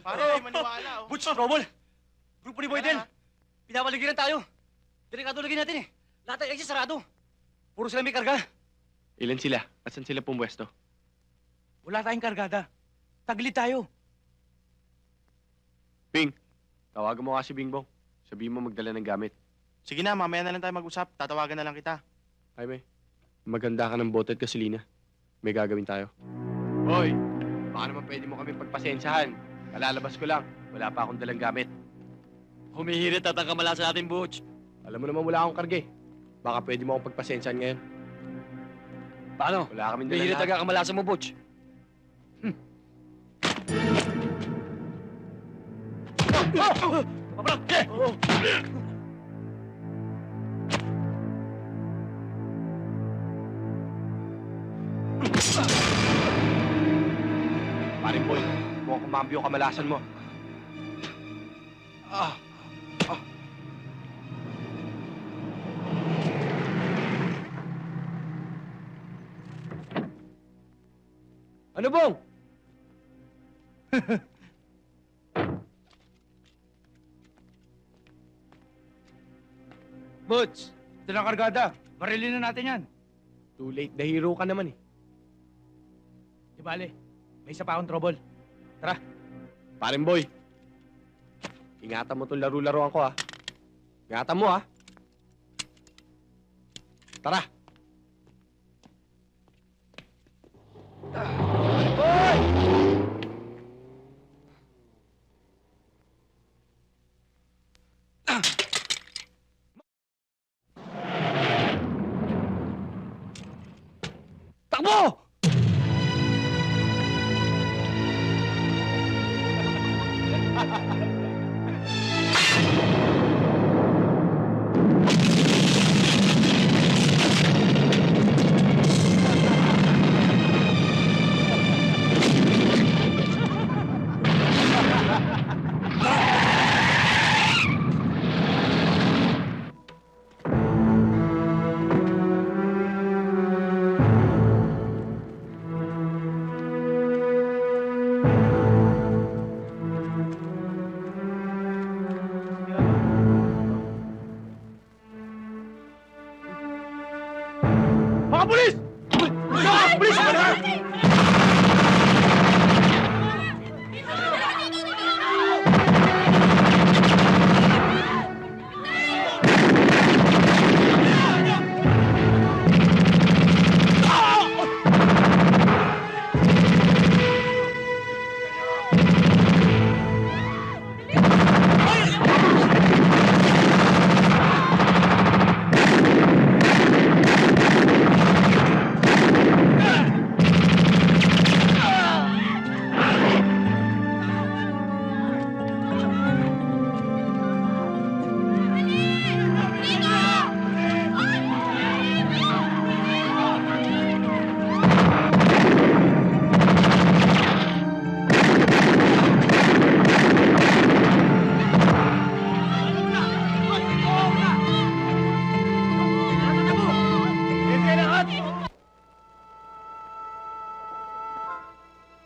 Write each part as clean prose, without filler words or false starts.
Pare, ay maniwala, oh. Butch, Robol! Grupo ni Boy Kaya Del. na, Pinapaligiran tayo. Delikado lagyan natin eh. Lahat ng exit sarado. Puro sila may karga. Ilan sila? At saan sila pumwesto? Wala tayong kargada. Tagilid tayo. Bing, tawagan mo nga si Bingbong. Sabihin mo magdala ng gamit. Sige na, mamaya na lang tayo mag-usap. Tatawagan na lang kita. Jaime, maganda ka ng bote at gasolina. May gagawin tayo. Hoy, baka naman pwede mo kami pagpasensyahan. Kalalabas ko lang. Wala pa akong dalang gamit. Humihirit at ang kamalasan natin, Butch. Alam mo naman wala akong karga eh. Baka pwede mo akong pagpasensyahan ngayon. Paano? Wala kaming dalang Humihirit lahat. ang kamalasan mo, Butch. Paring boy, mukhang kumambi yung kamalasan mo. Ano bong? Butch, ito na kargada. Barilin na natin yan. Too late, the hero ka naman eh. Di bale, may isa pa akong trouble. Paring boy, ingatan mo itong laro-laruan ko ha. Ingatan mo ha. Tara! Takbo! Mga pulis! Mga pulis!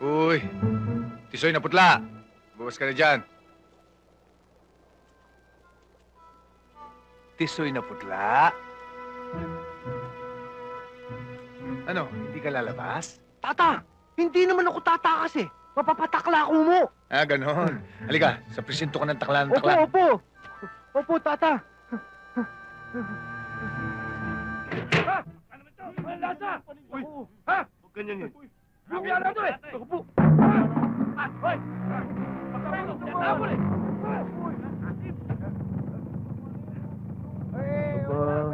Uy, tisoy na putla. Bukas ka na dyan. Tisoy na putla. Ano, hindi ka lalabas? Tata, hindi naman ako tatakas eh. Mapapatakla ako mo. Ah, ganon. Halika, sa presinto ka ng takla ng Opo, takla. opo. Opo, tata. Ha? Ano ba ito? Walang lasa. Uy, ha? Huwag ganyan yun. Grabe yan ito eh. Opo. Hoy! Pagkakulong, tinatapon eh.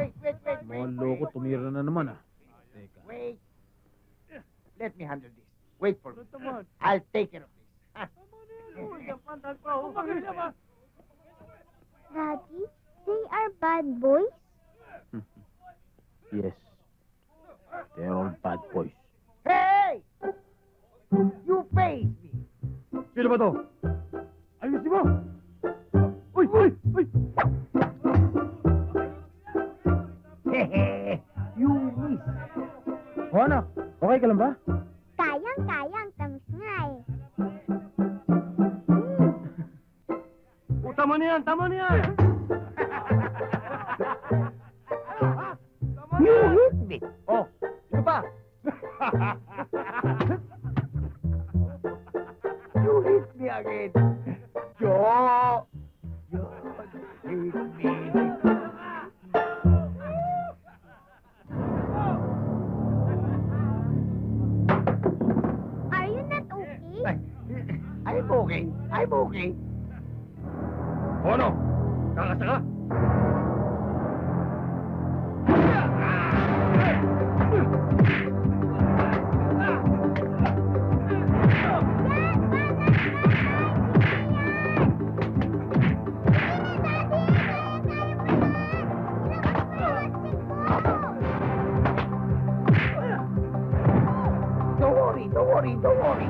Wait. Mga loko, tumira na naman ah. Wait. Let me handle this. Wait for me. I'll take care of this. Daddy, they are bad boys? Yes. They're all bad boys. Hey! You face me. Sino ba to? Ayusin mo! Uy! You miss. O anak, okay ka lang ba? Kayang-kayang, tamis nga eh. tama na yan, tama na yan! You hit me. Oh, ito pa! You hit me again. Joe. You hit me. Are you not okay? I'm okay. I'm okay. O ano? Kakasa ka? Don't worry, don't worry, don't worry.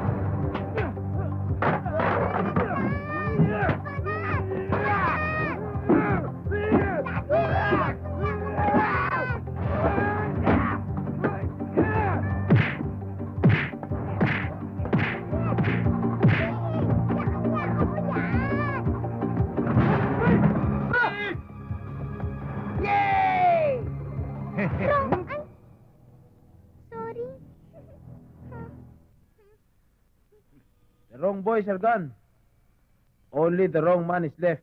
Yay! Wrong. Ay. Sorry. The wrong boys are gone. Only the wrong man is left.